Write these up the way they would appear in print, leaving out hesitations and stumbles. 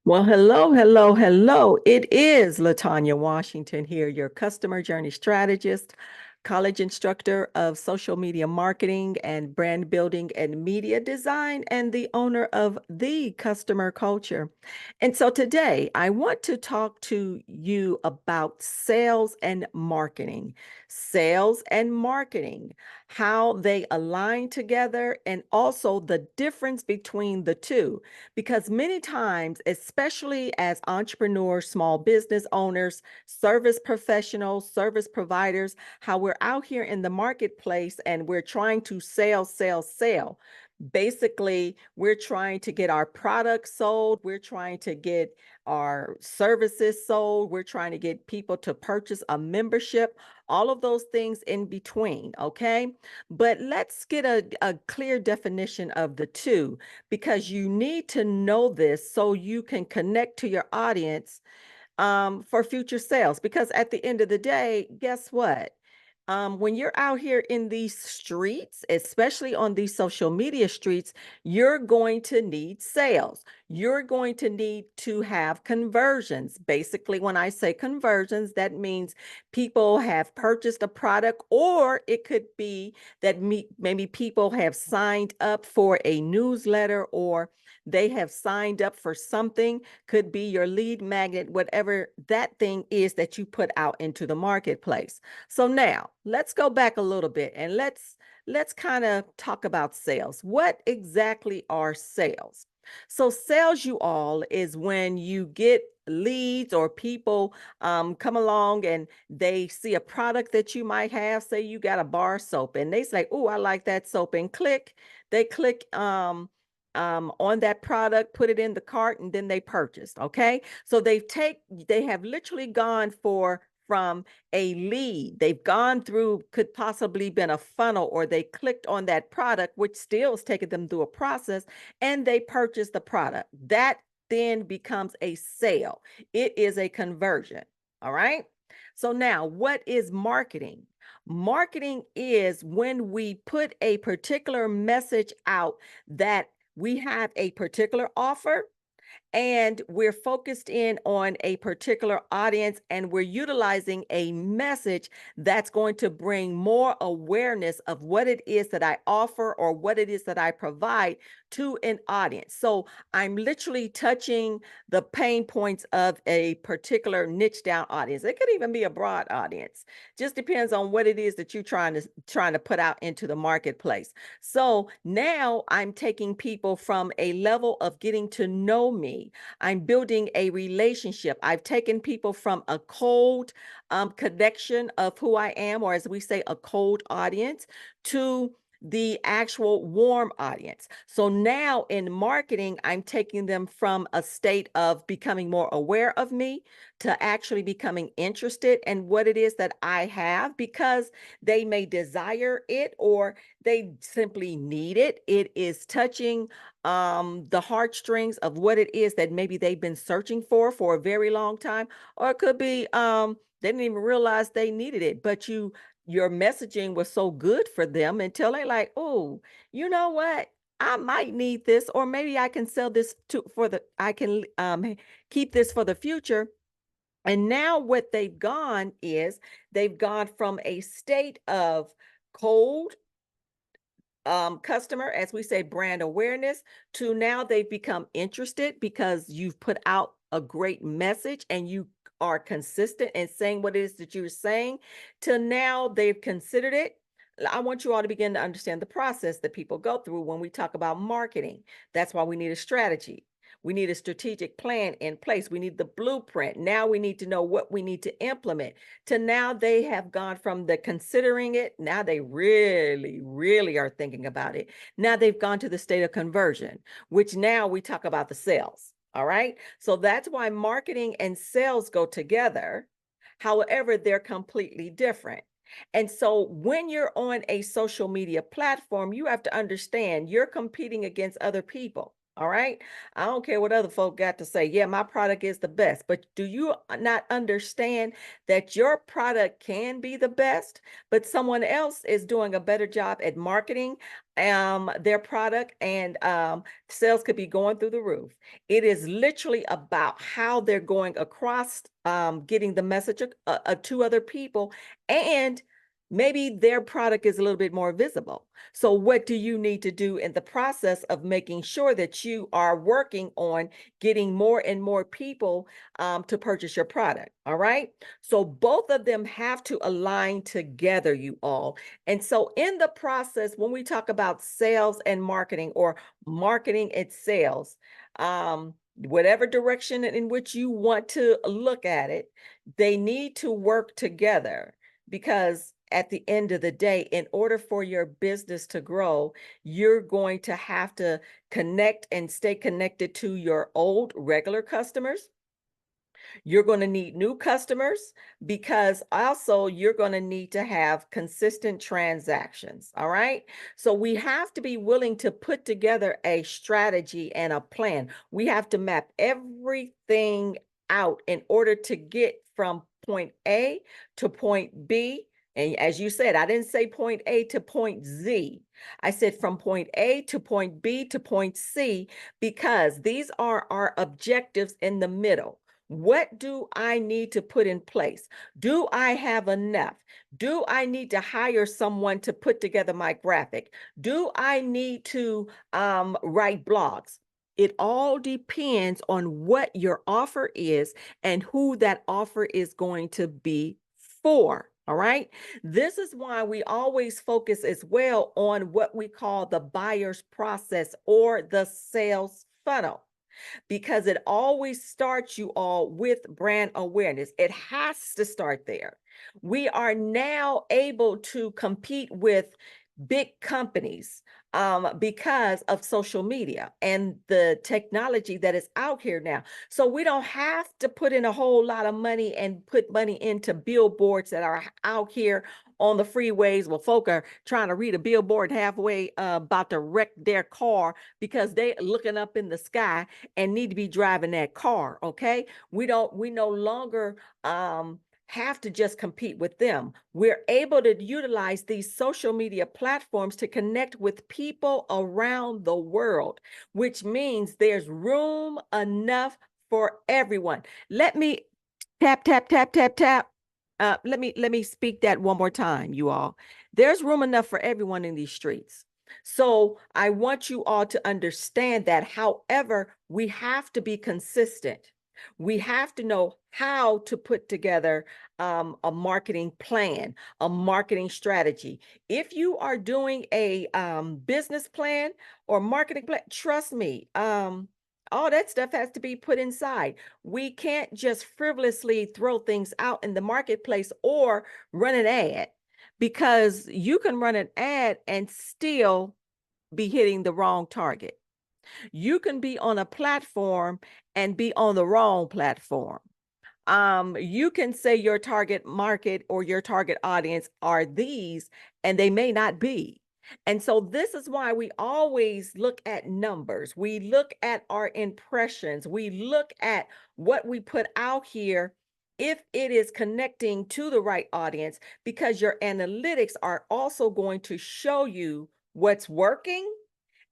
Well, hello, hello, hello. It is Latanya Washington here, your customer journey strategist, college instructor of social media marketing and brand building and media design, and the owner of The Customer Culture. And so today I want to talk to you about sales and marketing. Sales and marketing, how they align together, and also the difference between the two. Because many times, especially as entrepreneurs, small business owners, service professionals, service providers, how we're out here in the marketplace and we're trying to sell, sell, sell. Basically, we're trying to get our products sold. We're trying to get our services sold. We're trying to get people to purchase a membership, all of those things in between. Okay. But let's get a clear definition of the two, because you need to know this so you can connect to your audience for future sales. Because at the end of the day, guess what? When you're out here in these streets, especially on these social media streets, you're going to need sales. You're going to need to have conversions. Basically, when I say conversions, that means people have purchased a product, or it could be that maybe people have signed up for a newsletter, or they have signed up for something, could be your lead magnet, whatever that thing is that you put out into the marketplace. So now let's go back a little bit and let's kind of talk about sales. What exactly are sales? So sales, you all, is when you get leads or people come along and they see a product that you might have. Say you got a bar soap and they say, "Oh, I like that soap," and they click on that product, put it in the cart, and then they purchased. Okay, so they have literally gone from a lead. They've gone through, could possibly been a funnel, or they clicked on that product, which still is taking them through a process, and they purchased the product. That then becomes a sale. It is a conversion. All right. So now, what is marketing? Marketing is when we put a particular message out that we have a particular offer and we're focused in on a particular audience, and we're utilizing a message that's going to bring more awareness of what it is that I offer or what it is that I provide to an audience. So I'm literally touching the pain points of a particular niche down audience. It could even be a broad audience. Just depends on what it is that you're trying to put out into the marketplace. So now I'm taking people from a level of getting to know me. I'm building a relationship. I've taken people from a cold connection of who I am, or as we say, a cold audience, to the actual warm audience. So now in marketing, I'm taking them from a state of becoming more aware of me to actually becoming interested in what it is that I have, because they may desire it or they simply need it. It is touching the heartstrings of what it is that maybe they've been searching for a very long time, or it could be they didn't even realize they needed it, but your messaging was so good for them until they like, "Oh, you know what, I might need this, or maybe I can sell this to for the I can keep this for the future." And now what they've gone is they've gone from a state of cold customer, as we say, brand awareness, to now they've become interested because you've put out a great message and you are consistent in saying what it is that you're saying, to now they've considered it. I want you all to begin to understand the process that people go through when we talk about marketing. That's why we need a strategy. We need a strategic plan in place. We need the blueprint. Now we need to know what we need to implement. To now they have gone from the considering it. Now they really, really are thinking about it. Now they've gone to the state of conversion, which now we talk about the sales. All right. So that's why marketing and sales go together. However, they're completely different. And so when you're on a social media platform, you have to understand you're competing against other people. All right. I don't care what other folk got to say. Yeah, my product is the best. But do you not understand that your product can be the best, but someone else is doing a better job at marketing their product, and sales could be going through the roof. It is literally about how they're going across getting the message to other people, and maybe their product is a little bit more visible. So what do you need to do in the process of making sure that you are working on getting more and more people to purchase your product? All right. So both of them have to align together, you all. And so in the process, when we talk about sales and marketing, or marketing and sales, whatever direction in which you want to look at it, they need to work together, because at the end of the day, in order for your business to grow, you're going to have to connect and stay connected to your old regular customers. You're going to need new customers, because also you're going to need to have consistent transactions. All right. So we have to be willing to put together a strategy and a plan. We have to map everything out in order to get from point A to point B. And as you said, I didn't say point A to point Z. I said from point A to point B to point C, because these are our objectives in the middle. What do I need to put in place? Do I have enough? Do I need to hire someone to put together my graphic? Do I need to write blogs? It all depends on what your offer is and who that offer is going to be for. All right. This is why we always focus as well on what we call the buyer's process, or the sales funnel, because it always starts, you all, with brand awareness. It has to start there. We are now able to compete with big companies because of social media and the technology that is out here now. So we don't have to put in a whole lot of money and put money into billboards that are out here on the freeways, where folk are trying to read a billboard halfway about to wreck their car because they looking up in the sky and need to be driving that car. Okay. We no longer have to just compete with them. We're able to utilize these social media platforms to connect with people around the world, which means there's room enough for everyone. Let me tap, tap, tap, tap, tap. Let me speak that one more time, you all. There's room enough for everyone in these streets. So I want you all to understand that. However, we have to be consistent. We have to know how to put together a marketing plan, a marketing strategy. If you are doing a business plan or marketing plan, trust me, all that stuff has to be put inside. We can't just frivolously throw things out in the marketplace or run an ad, because you can run an ad and still be hitting the wrong target. You can be on a platform and be on the wrong platform. You can say your target market or your target audience are these, and they may not be. And so this is why we always look at numbers. We look at our impressions. We look at what we put out here, if it is connecting to the right audience, because your analytics are also going to show you what's working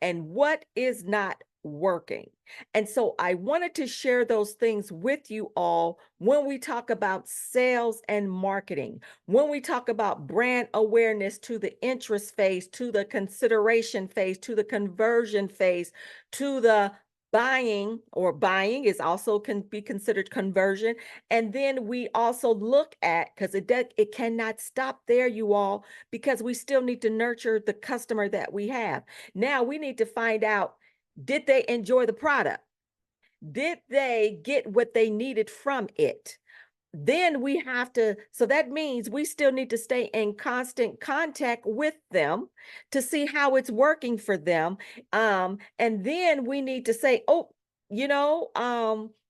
and what is not working. And so I wanted to share those things with you all when we talk about sales and marketing, when we talk about brand awareness, to the interest phase, to the consideration phase, to the conversion phase, to the buying, or buying is also can be considered conversion. And then we also look at, because it cannot stop there, you all, because we still need to nurture the customer that we have. Now we need to find out, did they enjoy the product? Did they get what they needed from it? Then we have to, so that means we still need to stay in constant contact with them to see how it's working for them. And then we need to say, oh,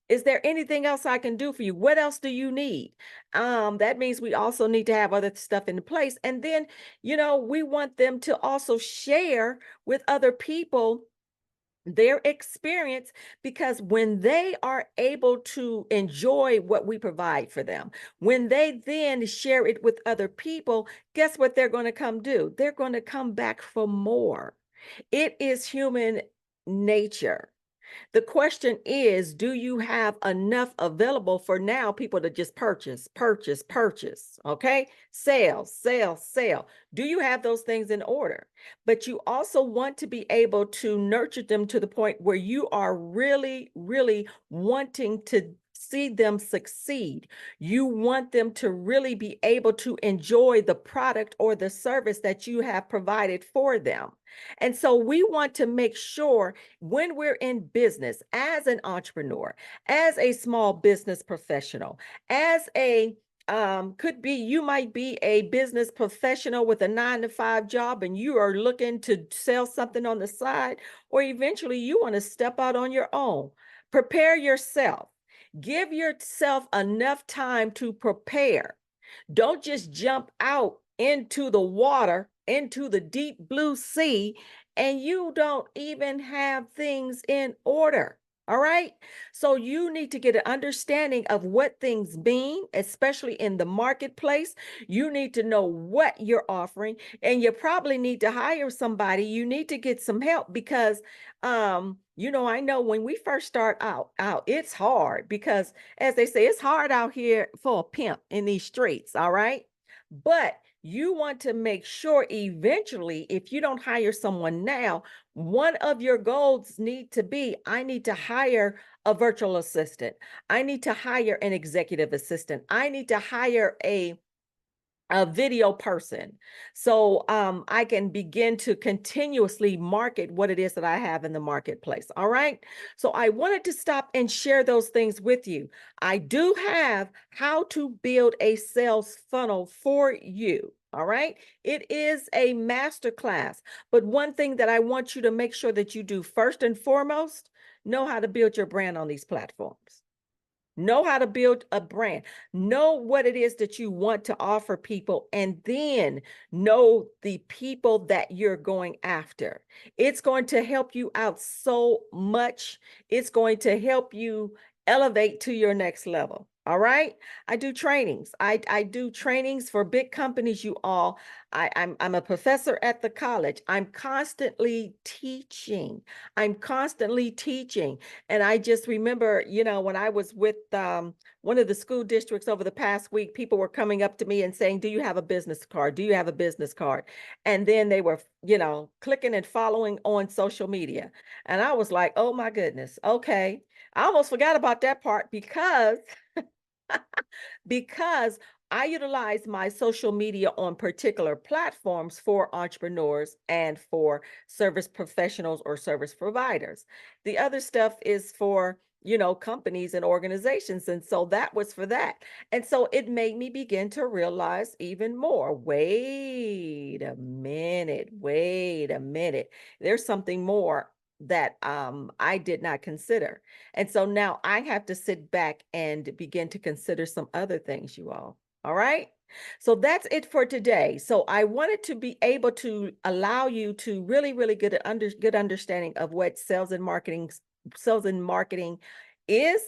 is there anything else I can do for you? What else do you need? That means we also need to have other stuff in place. And then, we want them to also share with other people their experience, because when they are able to enjoy what we provide for them, when they then share it with other people, guess what they're going to come do? They're going to come back for more. It is human nature. The question is, do you have enough available for now people to just purchase, purchase, purchase? Okay. Sale, sale, sale. Do you have those things in order? But you also want to be able to nurture them to the point where you are really, really wanting to see them succeed. You want them to really be able to enjoy the product or the service that you have provided for them. And so we want to make sure when we're in business as an entrepreneur, as a small business professional, as a could be you might be a business professional with a 9-to-5 job and you are looking to sell something on the side, or eventually you want to step out on your own. Prepare yourself. Give yourself enough time to prepare. Don't just jump out into the water, into the deep blue sea, and you don't even have things in order. All right. So you need to get an understanding of what things mean, especially in the marketplace. You need to know what you're offering, and you probably need to hire somebody. You need to get some help because I know when we first start out, it's hard because as they say, it's hard out here for a pimp in these streets. All right. But you want to make sure eventually, if you don't hire someone now, one of your goals need to be, I need to hire a virtual assistant. I need to hire an executive assistant. I need to hire a video person, so I can begin to continuously market what it is that I have in the marketplace. All right. So I wanted to stop and share those things with you. I do have how to build a sales funnel for you. All right. It is a master class, but one thing that I want you to make sure that you do first and foremost, know how to build your brand on these platforms. Know how to build a brand. Know what it is that you want to offer people, and then know the people that you're going after. It's going to help you out so much. It's going to help you elevate to your next level. All right. I do trainings. I do trainings for big companies, you all. I'm a professor at the college. I'm constantly teaching. I'm constantly teaching. And I just remember, when I was with one of the school districts over the past week, people were coming up to me and saying, do you have a business card? Do you have a business card? And then they were, clicking and following on social media. And I was like, oh my goodness. Okay. I almost forgot about that part because I utilize my social media on particular platforms for entrepreneurs and for service professionals or service providers. The other stuff is for, companies and organizations. And so that was for that. And so it made me begin to realize even more. Wait a minute. Wait a minute. There's something more that I did not consider. And so now I have to sit back and begin to consider some other things, you all. All right. So that's it for today. So I wanted to be able to allow you to really, really get an good understanding of what sales and marketing is,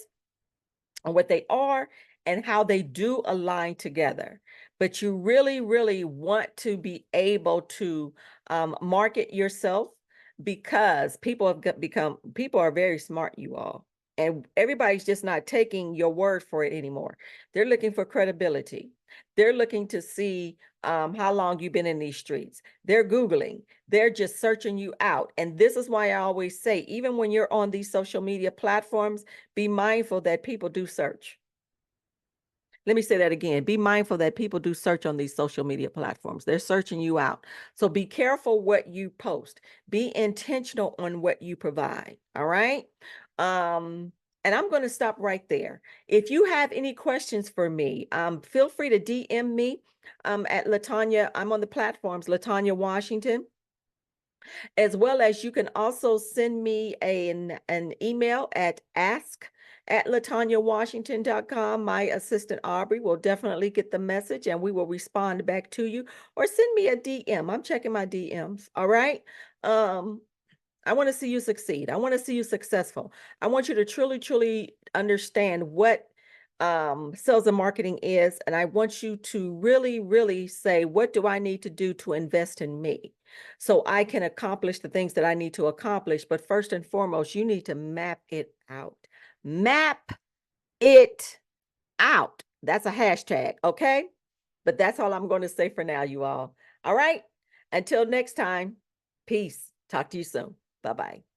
and what they are, and how they do align together. But you really, really want to be able to market yourself, because people are very smart, you all. And everybody's just not taking your word for it anymore. They're looking for credibility. They're looking to see how long you've been in these streets. They're Googling. They're just searching you out. And this is why I always say, even when you're on these social media platforms, be mindful that people do search. Let me say that again. Be mindful that people do search on these social media platforms. They're searching you out. So be careful what you post. Be intentional on what you provide. All right. And I'm going to stop right there. If you have any questions for me, feel free to DM me at Latanya. I'm on the platforms, Latanya Washington, as well as you can also send me an email at ask@latanyawashington.com. My assistant Aubrey will definitely get the message and we will respond back to you, or send me a DM. I'm checking my DMs. All right. Um, I want to see you succeed. I want to see you successful. I want you to truly, truly understand what sales and marketing is. And I want you to really, really say, what do I need to do to invest in me so I can accomplish the things that I need to accomplish? But first and foremost, you need to map it out. Map it out. That's a hashtag. Okay. But that's all I'm going to say for now, you all. All right. Until next time, peace. Talk to you soon. Bye-bye.